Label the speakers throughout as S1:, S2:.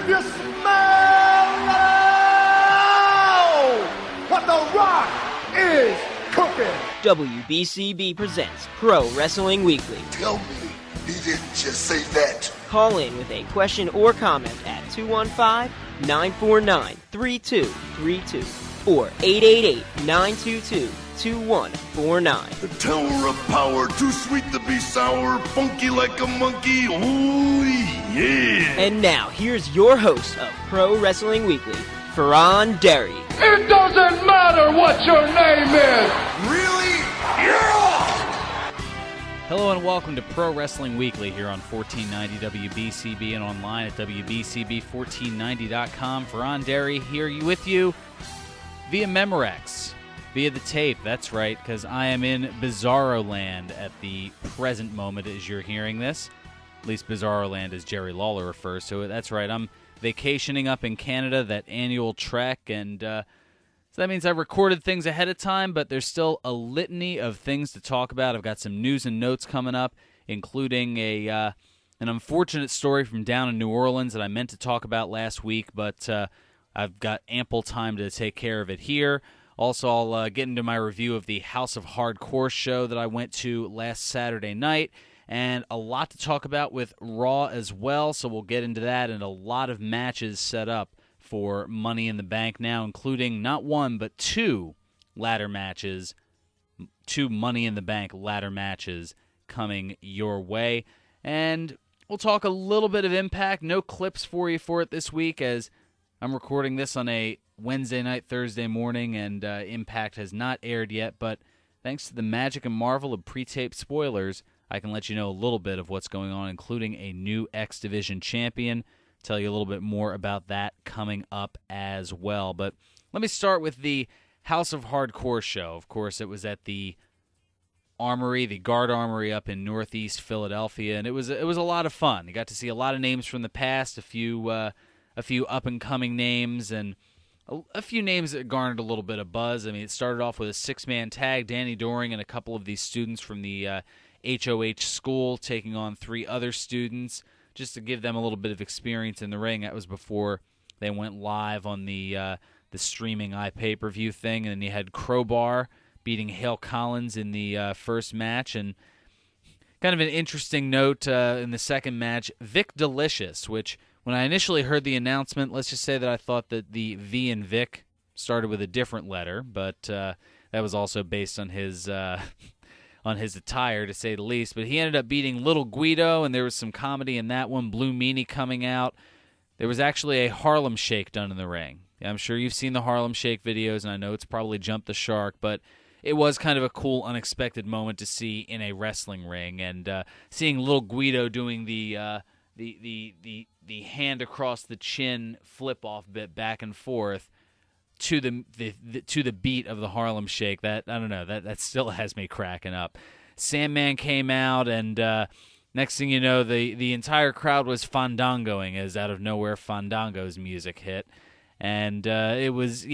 S1: If you smell what The Rock is cooking.
S2: WBCB presents Pro Wrestling Weekly.
S3: Tell me he didn't just say that.
S2: Call in with a question or comment at 215-949-3232 or 888-922-2149.
S3: The Tower of Power, too sweet to be sour, funky like a monkey, ooh yeah.
S2: And now, here's your host of Pro Wrestling Weekly, Fearon Derry.
S1: It doesn't matter what your name is.
S3: Really? Yeah!
S4: Hello and welcome to Pro Wrestling Weekly here on 1490 WBCB and online at WBCB1490.com. Fearon Derry here with you via Memorex, via the tape. That's right, because I am in Bizarro Land at the present moment as you're hearing this. At least Bizarro Land as Jerry Lawler refers to it. That's right, I'm vacationing up in Canada, that annual trek, and so that means I recorded things ahead of time, but there's still a litany of things to talk about. I've got some news and notes coming up, including an unfortunate story from down in New Orleans that I meant to talk about last week, but I've got ample time to take care of it here. Also, I'll get into my review of the House of Hardcore show that I went to last Saturday night, and a lot to talk about with Raw as well, so we'll get into that, and a lot of matches set up for Money in the Bank now, including not one, but two Money in the Bank ladder matches coming your way. And we'll talk a little bit of Impact. No clips for you for it this week, as I'm recording this on a Wednesday night, Thursday morning, and Impact has not aired yet, but thanks to the magic and marvel of pre-tape spoilers, I can let you know a little bit of what's going on, including a new X Division champion. Tell you a little bit more about that coming up as well. But let me start with the House of Hardcore show. Of course, it was at the Armory, the Guard Armory up in Northeast Philadelphia, and it was a lot of fun. You got to see a lot of names from the past, a few up-and-coming names, and a few names that garnered a little bit of buzz. I mean, it started off with a six-man tag, Danny Doring and a couple of these students from the HOH school taking on three other students, just to give them a little bit of experience in the ring. That was before they went live on the streaming iPay-per-view thing. And then you had Crowbar beating Hale Collins in the first match. And kind of an interesting note in the second match, Vic Delicious, which when I initially heard the announcement, let's just say that I thought that the V in Vic started with a different letter, but that was also based on his attire, to say the least. But he ended up beating Little Guido, and there was some comedy in that one. Blue Meanie coming out. There was actually a Harlem Shake done in the ring. I'm sure you've seen the Harlem Shake videos, and I know it's probably jumped the shark, but it was kind of a cool, unexpected moment to see in a wrestling ring. And seeing Little Guido doing the hand across the chin flip-off bit back and forth to the beat of the Harlem Shake, that I don't know, that still has me cracking up. Sandman came out, and next thing you know, the entire crowd was fandangoing as out of nowhere Fandango's music hit, and it was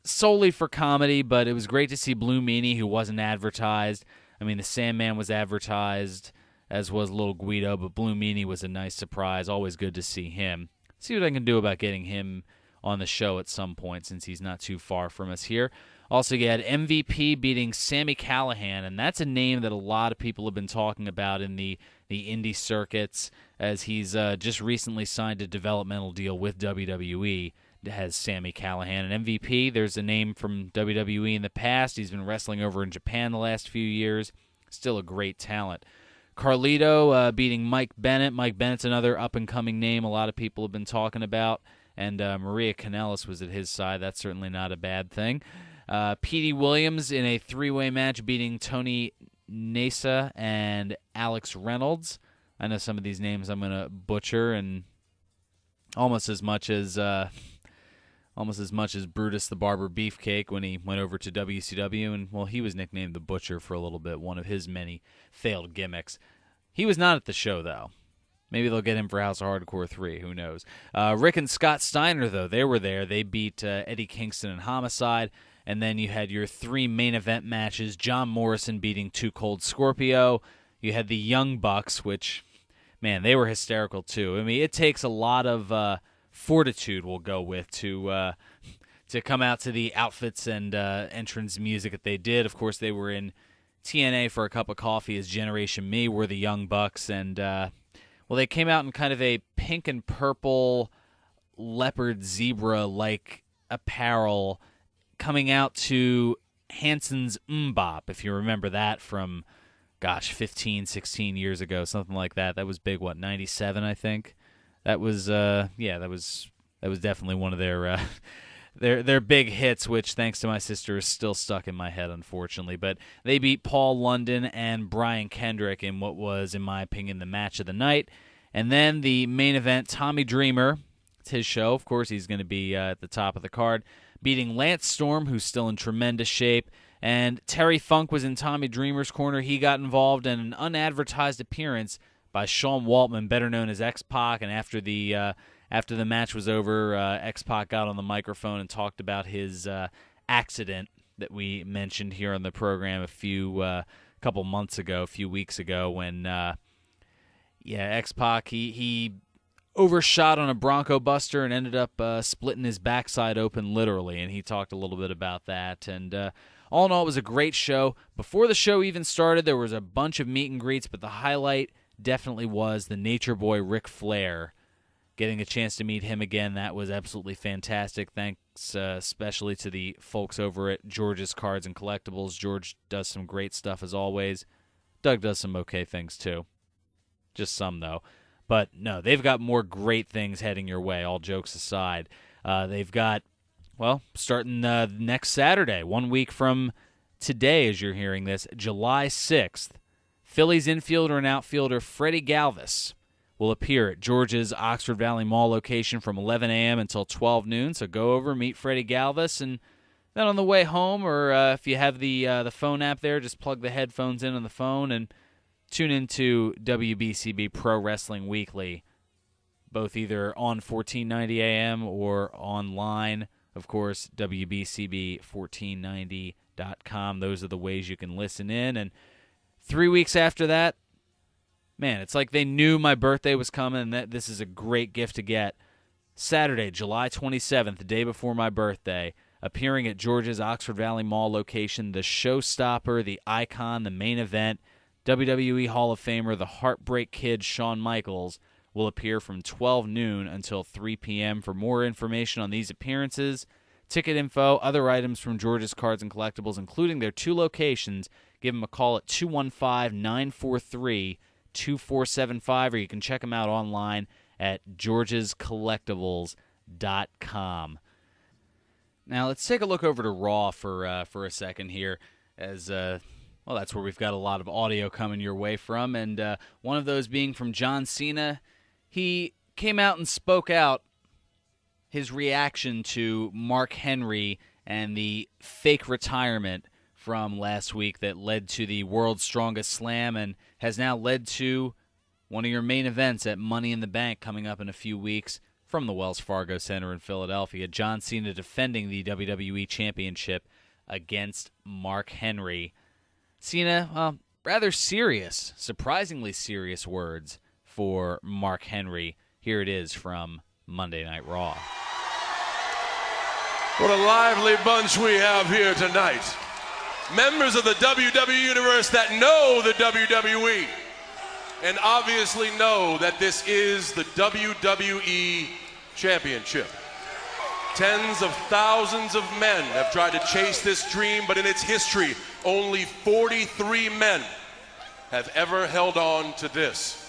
S4: solely for comedy, but it was great to see Blue Meanie, who wasn't advertised. I mean, the Sandman was advertised, as was Little Guido, but Blue Meanie was a nice surprise. Always good to see him. See what I can do about getting him on the show at some point, since he's not too far from us here. Also, you had MVP beating Sami Callihan, and that's a name that a lot of people have been talking about in the indie circuits, as he's just recently signed a developmental deal with WWE. It has Sami Callihan. And MVP, there's a name from WWE in the past. He's been wrestling over in Japan the last few years. Still a great talent. Carlito beating Mike Bennett. Mike Bennett's another up-and-coming name a lot of people have been talking about. And Maria Kanellis was at his side. That's certainly not a bad thing. Petey Williams in a three-way match beating Tony Nesa and Alex Reynolds. I know some of these names I'm going to butcher, and almost as much as Brutus the Barber Beefcake when he went over to WCW, and well, he was nicknamed the Butcher for a little bit, one of his many failed gimmicks. He was not at the show, though. Maybe they'll get him for House of Hardcore 3. Who knows? Rick and Scott Steiner, though, they were there. They beat Eddie Kingston and Homicide. And then you had your three main event matches. John Morrison beating Too Cold Scorpio. You had the Young Bucks, which man, they were hysterical too. I mean, it takes a lot of fortitude, we'll go with, to come out to the outfits and entrance music that they did. Of course, they were in TNA for a cup of coffee as Generation Me were the Young Bucks, and they came out in kind of a pink and purple leopard zebra-like apparel, coming out to Hanson's Mbop, if you remember that from, 15, 16 years ago, something like that. That was big, 97, I think? That was, that was definitely one of their their big hits, which, thanks to my sister, is still stuck in my head, unfortunately. But they beat Paul London and Brian Kendrick in what was, in my opinion, the match of the night. And then the main event, Tommy Dreamer, it's his show. Of course, he's going to be at the top of the card, beating Lance Storm, who's still in tremendous shape. And Terry Funk was in Tommy Dreamer's corner. He got involved in an unadvertised appearance by Sean Waltman, better known as X-Pac. And after the match was over, X-Pac got on the microphone and talked about his accident that we mentioned here on the program a few weeks ago, when X-Pac he overshot on a Bronco Buster and ended up splitting his backside open, literally, and he talked a little bit about that. And all in all, it was a great show. Before the show even started, there was a bunch of meet and greets, but the highlight definitely was the Nature Boy Ric Flair. Getting a chance to meet him again, that was absolutely fantastic. Thanks especially to the folks over at George's Cards and Collectibles. George does some great stuff as always. Doug does some okay things too. Just some, though. But no, they've got more great things heading your way, all jokes aside. They've got, starting next Saturday, 1 week from today as you're hearing this, July 6th, Phillies infielder and outfielder Freddie Galvis will appear at George's Oxford Valley Mall location from 11 a.m. until 12 noon. So go over, meet Freddie Galvis, and then on the way home, or if you have the phone app there, just plug the headphones in on the phone and tune into WBCB Pro Wrestling Weekly, both either on 1490 AM or online. Of course, WBCB1490.com. Those are the ways you can listen in. And 3 weeks after that, man, it's like they knew my birthday was coming, and that this is a great gift to get. Saturday, July 27th, the day before my birthday, appearing at George's Oxford Valley Mall location, the showstopper, the icon, the main event, WWE Hall of Famer, the Heartbreak Kid, Shawn Michaels, will appear from 12 noon until 3 p.m. For more information on these appearances, ticket info, other items from George's Cards and Collectibles, including their 2 locations, give them a call at 215-943-2475, or you can check them out online at georgescollectibles.com. Now, let's take a look over to Raw for a second here, as that's where we've got a lot of audio coming your way from, and one of those being from John Cena. He came out and spoke out his reaction to Mark Henry and the fake retirement from last week that led to the World's Strongest Slam and has now led to one of your main events at Money in the Bank coming up in a few weeks from the Wells Fargo Center in Philadelphia. John Cena defending the WWE Championship against Mark Henry. Cena, rather serious, surprisingly serious words for Mark Henry. Here it is from Monday Night Raw.
S5: What a lively bunch we have here tonight. Members of the WWE Universe that know the WWE and obviously know that this is the WWE Championship. Tens of thousands of men have tried to chase this dream, but in its history, only 43 men have ever held on to this.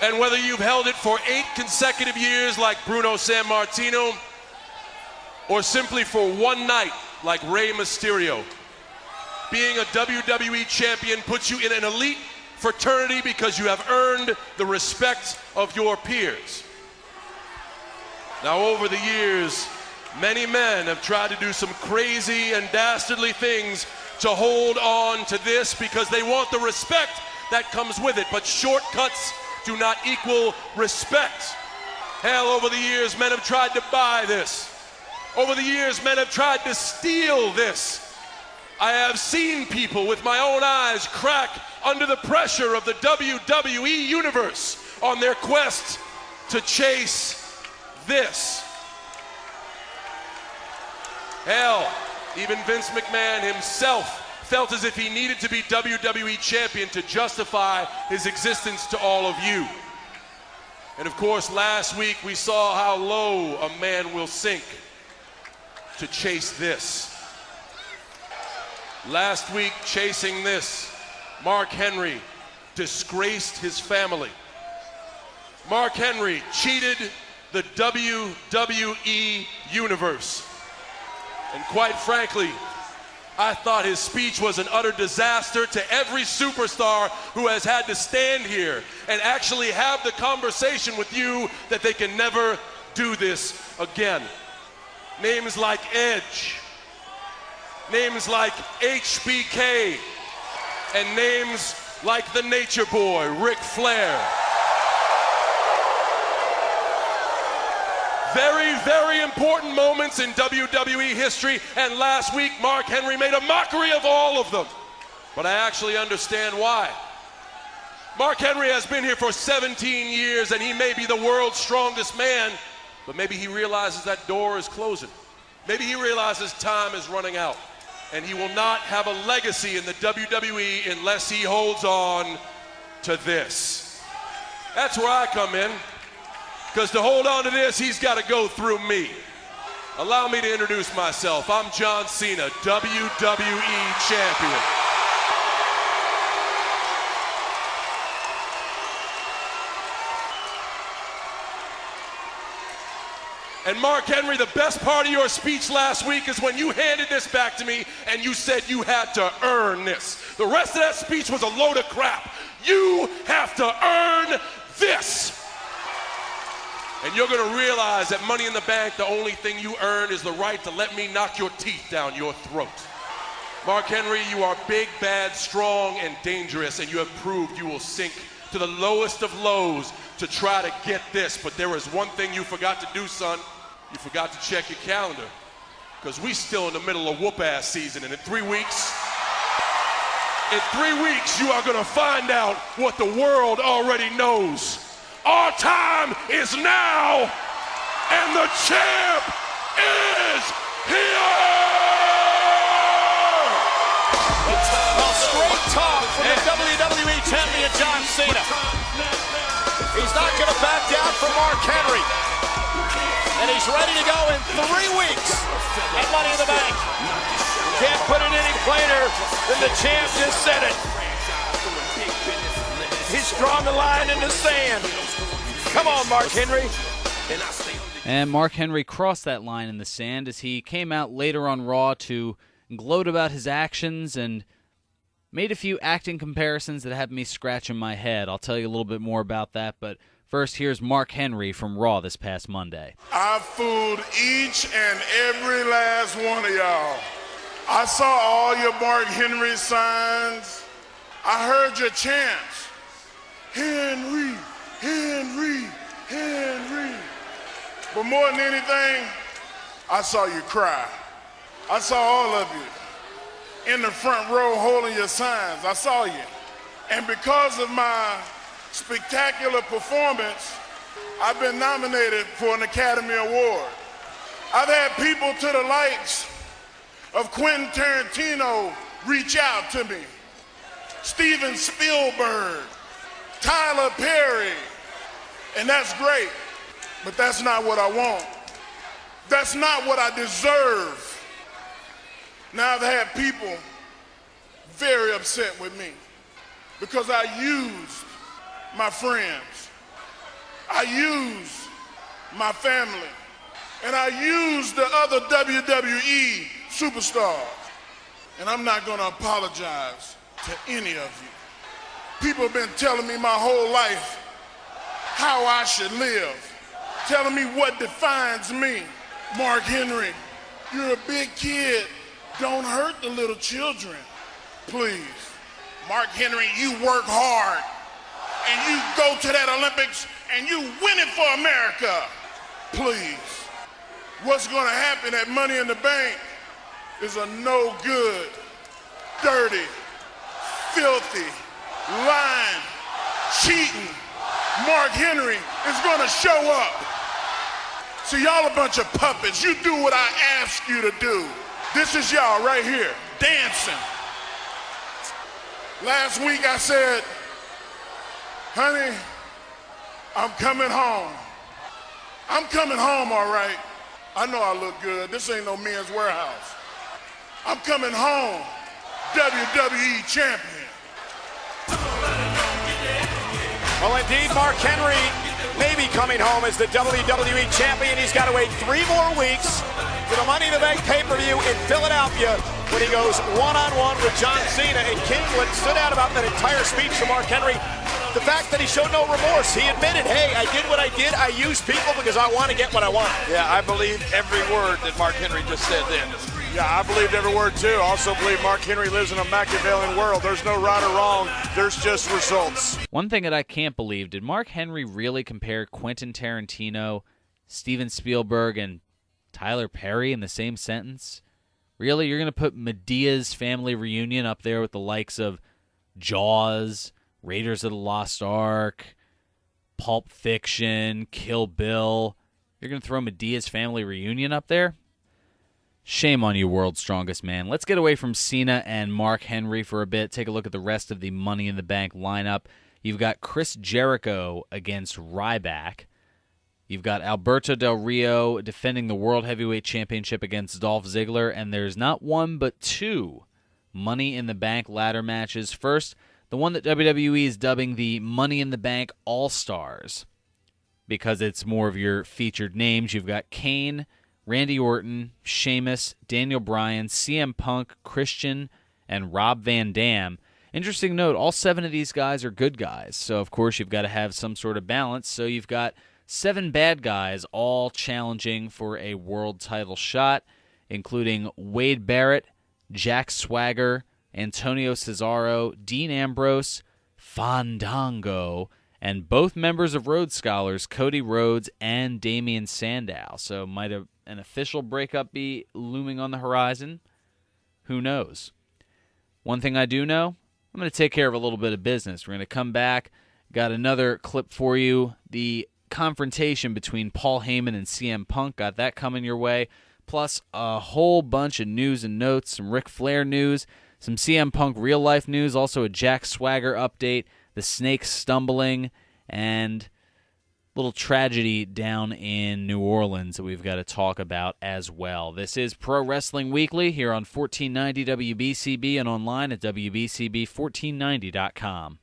S5: And whether you've held it for 8 consecutive years like Bruno Sammartino, or simply for one night like Rey Mysterio, being a WWE champion puts you in an elite fraternity because you have earned the respect of your peers. Now, over the years, many men have tried to do some crazy and dastardly things to hold on to this because they want the respect that comes with it, but shortcuts do not equal respect. Hell, over the years, men have tried to buy this. Over the years, men have tried to steal this. I have seen people with my own eyes crack under the pressure of the WWE Universe on their quest to chase this. Hell, even Vince McMahon himself felt as if he needed to be WWE champion to justify his existence to all of you. And of course, last week we saw how low a man will sink to chase this. Last week, chasing this, Mark Henry disgraced his family. Mark Henry cheated the WWE Universe. And quite frankly, I thought his speech was an utter disaster to every superstar who has had to stand here and actually have the conversation with you that they can never do this again. Names like Edge, names like HBK, and names like the Nature Boy, Ric Flair. Very, very important moments in WWE history, and last week Mark Henry made a mockery of all of them. But I actually understand why. Mark Henry has been here for 17 years, and he may be the world's strongest man, but maybe he realizes that door is closing. Maybe he realizes time is running out, and he will not have a legacy in the WWE unless he holds on to this. That's where I come in. Because to hold on to this, he's got to go through me. Allow me to introduce myself. I'm John Cena, WWE Champion. And Mark Henry, the best part of your speech last week is when you handed this back to me and you said you had to earn this. The rest of that speech was a load of crap. You have to earn this. And you're going to realize that Money in the Bank, the only thing you earn is the right to let me knock your teeth down your throat. Mark Henry, you are big, bad, strong, and dangerous, and you have proved you will sink to the lowest of lows to try to get this. But there is one thing you forgot to do, son. You forgot to check your calendar. Because we still in the middle of whoop-ass season, and in 3 weeks, you are going to find out what the world already knows. Our time is now, and the champ is here!
S6: Well, straight talk from the WWE Champion John Cena. He's not going to back down from Mark Henry. And he's ready to go in 3 weeks at Money in the Bank. Can't put it any plainer than the champ just said it. He's drawn the line in the sand. Come on, Mark Henry.
S4: And Mark Henry crossed that line in the sand as he came out later on Raw to gloat about his actions and made a few acting comparisons that have me scratching my head. I'll tell you a little bit more about that, but first, here's Mark Henry from Raw this past Monday.
S7: I fooled each and every last one of y'all. I saw all your Mark Henry signs. I heard your chants. Henry, Henry, Henry. But more than anything, I saw you cry. I saw all of you in the front row holding your signs. I saw you. And because of my spectacular performance, I've been nominated for an Academy Award. I've had people to the likes of Quentin Tarantino reach out to me, Steven Spielberg, Tyler Perry, and that's great, but that's not what I want. That's not what I deserve. Now I've had people very upset with me because I used my friends, I used my family, and I used the other WWE superstars, and I'm not going to apologize to any of you. People have been telling me my whole life how I should live, telling me what defines me. Mark Henry, you're a big kid. Don't hurt the little children, please. Mark Henry, you work hard, and you go to that Olympics, and you win it for America, please. What's going to happen at Money in the Bank is a no good, dirty, filthy, lying, cheating Mark Henry is going to show up. So y'all a bunch of puppets. You do what I ask you to do. This is y'all right here, dancing. Last week I said, honey, I'm coming home. I'm coming home, all right. I know I look good. This ain't no Men's Warehouse. I'm coming home, WWE champion.
S6: Well, indeed, Mark Henry may be coming home as the WWE champion. He's got to wait 3 more weeks for the Money in the Bank pay-per-view in Philadelphia when he goes one-on-one with John Cena. And King, what stood out about that entire speech from Mark Henry, the fact that he showed no remorse. He admitted, hey, I did what I did. I used people because I want to get what I want.
S8: Yeah, I believe every word that Mark Henry just said then.
S9: Yeah, I believed every word too. Also believe Mark Henry lives in a Machiavellian world. There's no right or wrong. There's just results.
S4: One thing that I can't believe, did Mark Henry really compare Quentin Tarantino, Steven Spielberg, and Tyler Perry in the same sentence? Really? You're going to put Medea's Family Reunion up there with the likes of Jaws, Raiders of the Lost Ark, Pulp Fiction, Kill Bill? You're going to throw Medea's Family Reunion up there? Shame on you, World's Strongest Man. Let's get away from Cena and Mark Henry for a bit. Take a look at the rest of the Money in the Bank lineup. You've got Chris Jericho against Ryback. You've got Alberto Del Rio defending the World Heavyweight Championship against Dolph Ziggler. And there's not one but 2 Money in the Bank ladder matches. First, the one that WWE is dubbing the Money in the Bank All-Stars, because it's more of your featured names. You've got Kane, Randy Orton, Sheamus, Daniel Bryan, CM Punk, Christian, and Rob Van Dam. Interesting note, all 7 of these guys are good guys, so of course you've got to have some sort of balance. So you've got 7 bad guys all challenging for a world title shot, including Wade Barrett, Jack Swagger, Antonio Cesaro, Dean Ambrose, Fandango, and both members of Rhodes Scholars, Cody Rhodes and Damian Sandow. So might an official breakup be looming on the horizon? Who knows? One thing I do know, I'm going to take care of a little bit of business. We're going to come back. Got another clip for you. The confrontation between Paul Heyman and CM Punk. Got that coming your way. Plus a whole bunch of news and notes, some Ric Flair news, some CM Punk real-life news, also a Jack Swagger update, the Snakes stumbling, and a little tragedy down in New Orleans that we've got to talk about as well. This is Pro Wrestling Weekly here on 1490 WBCB and online at WBCB1490.com.